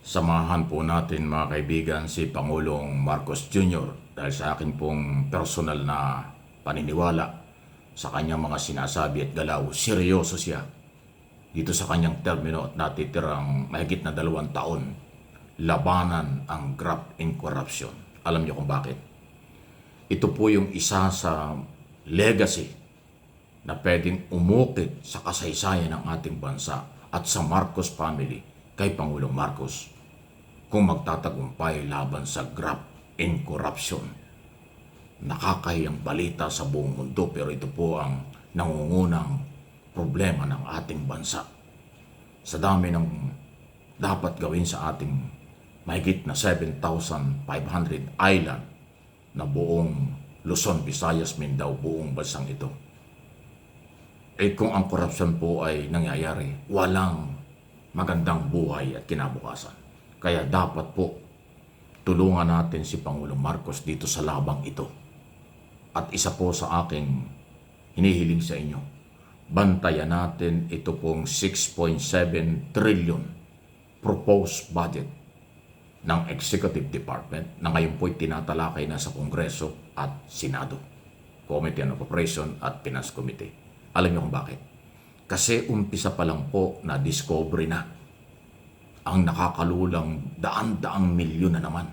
Samahan po natin mga kaibigan si Pangulong Marcos Jr. dahil sa akin pong personal na paniniwala sa kanyang mga sinasabi at galaw, seryoso siya dito sa kanyang termino at natitirang mahigit na 2 taon labanan ang graft and corruption. Alam niyo kung bakit? Ito po yung isa sa legacy na pwedeng umukit sa kasaysayan ng ating bansa at sa Marcos family kay Pangulong Marcos kung magtatagumpay laban sa graft and corruption. Nakakahiyang balita sa buong mundo pero ito po ang nangungunang problema ng ating bansa. Sa dami ng dapat gawin sa ating mahigit na 7,500 island na buong Luzon, Visayas, Mindanao, buong bansang ito. Kung ang korupsyon po ay nangyayari, walang magandang buhay at kinabukasan. Kaya dapat po tulungan natin si Pangulong Marcos dito sa labang ito. At isa po sa aking hinihiling sa inyo, bantayan natin ito pong 6.7 trillion proposed budget ng Executive Department na ngayon po'y tinatalakay na sa Kongreso at Senado, Committee on Appropriation at Finance Committee. Alam niyo kung bakit? Kasi umpisa pa lang po na discovery na ang nakakalulang daan-daang milyon na naman.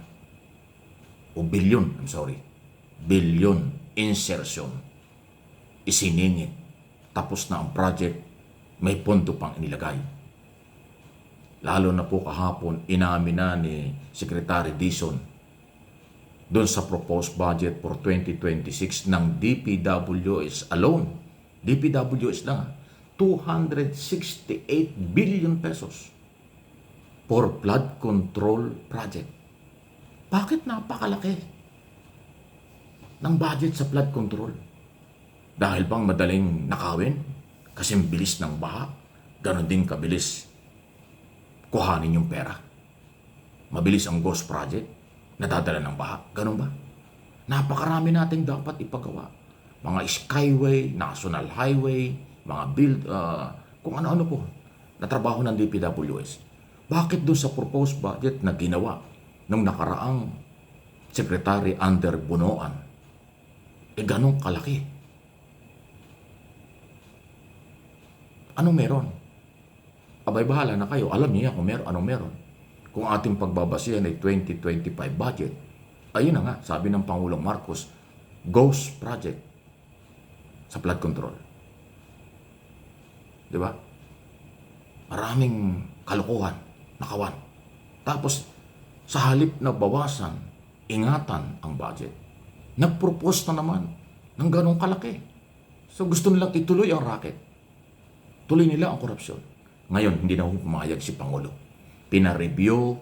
O bilyon, bilyon insertion. Isiningit. Tapos na ang project, may pondo pang inilagay. Lalo na po kahapon, inamin na ni Secretary Dizon doon sa proposed budget for 2026 ng DPWH alone. DPWH lang, 268 billion pesos for flood control project. Bakit napakalaki ng budget sa flood control? Dahil bang madaling nakawin? Kasi bilis ng baha, ganon din kabilis kuhanin yung pera. Mabilis ang ghost project, nadadala ng baha, ganon ba? Napakarami nating dapat ipagawa. Mga skyway, national highway, mga build, kung ano-ano po, na trabaho ng DPWS. Bakit doon sa proposed budget na ginawa ng nakaraang Secretary under Bunoan, ganong kalaki? Anong meron? Abay, bahala na kayo. Alam niya kung meron, anong meron. Kung ating pagbabasihan ay 2025 budget, ayun na nga, sabi ng Pangulong Marcos, ghost project sa flood control. Di ba? Maraming kalokohan, nakawan. Tapos, sa halip na bawasan, ingatan ang budget, nag-propose na naman ng ganong kalaki. So, gusto nilang ituloy ang racket. Tuloy nila ang korupsyon. Ngayon, hindi na pumayag si Pangulo. Pina-review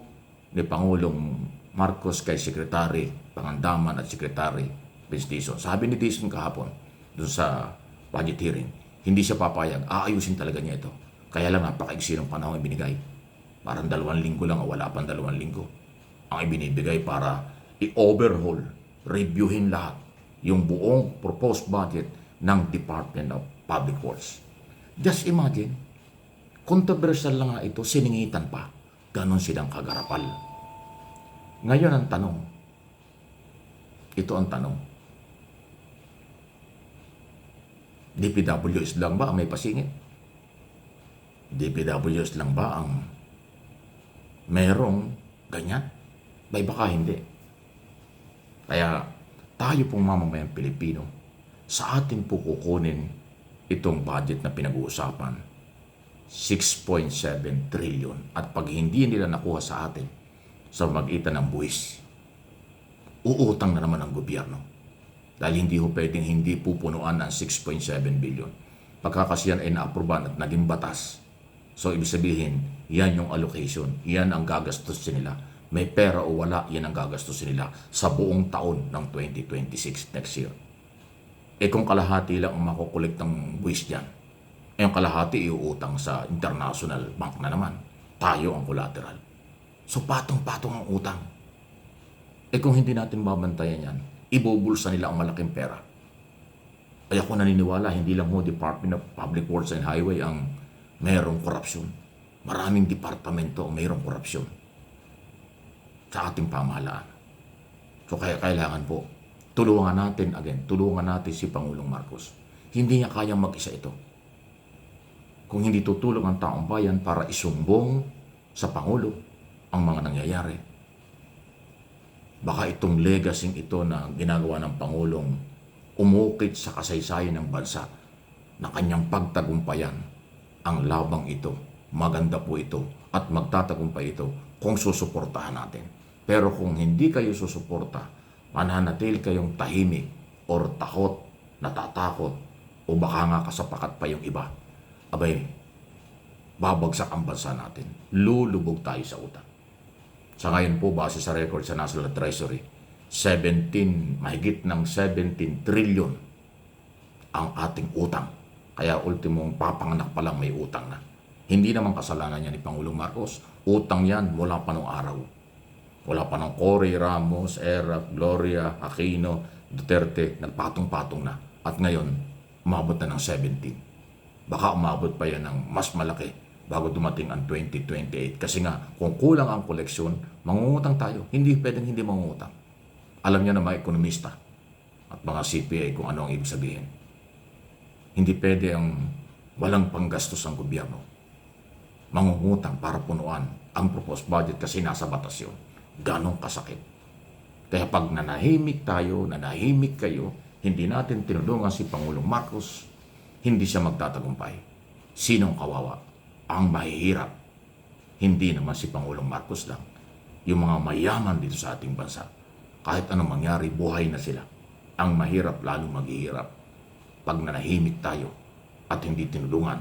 ni Pangulong Marcos kay Secretary Pangandaman at Secretary Vince Dizon. Sabi ni Dizon kahapon, doon sa budget hearing, hindi siya papayag. Aayusin talaga niya ito. Kaya lang napakaigsi ng panahon ang binigay. Parang 2 linggo lang o wala pang 2 linggo. Ang ibinibigay para i-overhaul, reviewin lahat yung buong proposed budget ng Department of Public Works. Just imagine, controversial lang nga ito, siningitan pa. Ganon silang kagarapal. Ngayon ang tanong, ito ang tanong, DPWS lang ba ang may pasingit? DPWS lang ba ang merong ganyan? Bay baka hindi. Kaya tayo pong mamamayang Pilipino, sa atin po kukunin itong budget na pinag-uusapan, 6.7 trillion. At pag hindi nila nakuha sa atin, sa magitan ng buwis, uutang na naman ang gobyerno. Dahil hindi ho pwedeng hindi pupunuan ng 6.7 billion. Pagkakasiyan ay naapruban at naging batas. So, ibig sabihin, yan yung allocation. Yan ang gagastusin nila. May pera o wala, yan ang gagastusin nila sa buong taon ng 2026 next year. Kung kalahati lang ang makukulik ng buwis dyan, yung kalahati iuutang sa international bank na naman. Tayo ang collateral. So, patong-patong ang utang. Kung hindi natin babantayan yan, ibubulsa nila ang malaking pera. Ay ako naniniwala, hindi lang ho Department of Public Works and Highway ang mayroong korupsyon. Maraming departamento ang mayroong korupsyon. sa ating pamahalaan. So kaya kailangan po, tulungan natin si Pangulong Marcos. Hindi niya kayang mag-isa ito. Kung hindi tutulong ang taong bayan para isumbong sa Pangulo ang mga nangyayari, baka itong legacy ito na ginagawa ng Pangulong umukit sa kasaysayan ng bansa na kanyang pagtagumpayan ang labang ito. Maganda po ito at magtatagumpay ito kung susuportahan natin. Pero kung hindi kayo susuporta, mananatili kayong tahimik or takot, natatakot, o baka nga kasapakat pa yung iba, abay, babagsak ang bansa natin. Lulubog tayo sa utang. Sa ngayon po, base sa record sa National Treasury, mahigit ng 17 trillion ang ating utang. Kaya ultimong papanganak pa lang may utang na. Hindi naman kasalanan niya ni Pangulong Marcos. Utang yan mula pa nung araw. Wala pa ng Cory, Ramos, Erap, Gloria, Aquino, Duterte, nagpatong-patong na. At ngayon, umabot na ng 17. Baka umabot pa yan ng mas malaki bago dumating ang 2028. Kasi nga, kung kulang ang koleksyon, mangungutang tayo. Hindi pwedeng hindi mangungutang. Alam niya na mga ekonomista at mga CPA kung ano ang ibig sabihin. Hindi pwede ang walang panggastos ang gobyerno. Mangungutang para punuan ang proposed budget kasi nasa batas yun. Ganong kasakit. Kaya pag nanahimik tayo, nanahimik kayo, hindi natin tinulungan si Pangulong Marcos, hindi siya magtatagumpay. Sinong kawawa? Ang mahihirap. Hindi naman si Pangulong Marcos lang. Yung mga mayaman dito sa ating bansa. Kahit anong mangyari, buhay na sila. Ang mahirap lalong maghihirap. Pag nanahimik tayo at hindi tinulungan,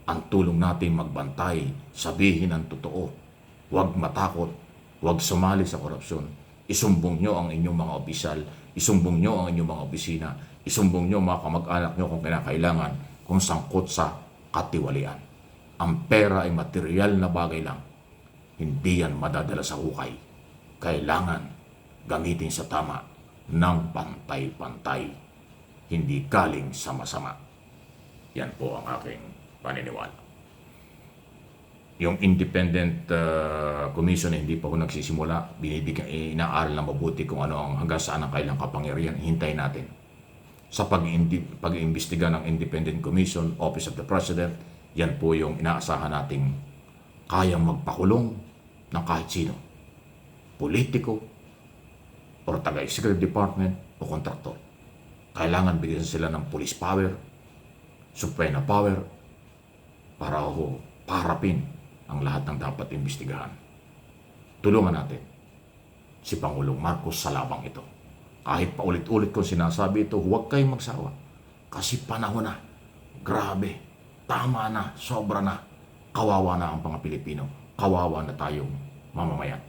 ang tulong natin magbantay, sabihin ang totoo. Huwag matakot, huwag sumali sa korupsyon. Isumbong nyo ang inyong mga opisyal, isumbong nyo ang inyong mga opisina, isumbong nyo mga kamag-anak nyo kung kinakailangan, kung sangkot sa katiwalian. Ang pera ay material na bagay lang. Hindi yan madadala sa hukay. Kailangan gamitin sa tama ng pantay-pantay. Hindi galing sa masama. Yan po ang aking paniniwala. Yung independent commission hindi pa ako nagsisimula, inaaral na mabuti kung ano ang hanggang saan ang kailang kapangyarihan. Hintay natin. Sa pag-iimbestiga ng independent commission, Office of the President, yan po yung inaasahan nating kayang magpakulong ng kahit sino. Politiko, o taga-executive department, o kontraktor. Kailangan bigyan sila ng police power, subpoena power, para paharapin ang lahat ng dapat imbestigahan. Tulungan natin si Pangulong Marcos sa labang ito. Kahit paulit-ulit kong sinasabi ito, huwag kayong magsawa. Kasi panahon na. Grabe. Tama na. Sobra na. Kawawa na ang mga Pilipino. Kawawa na tayong mamamayan.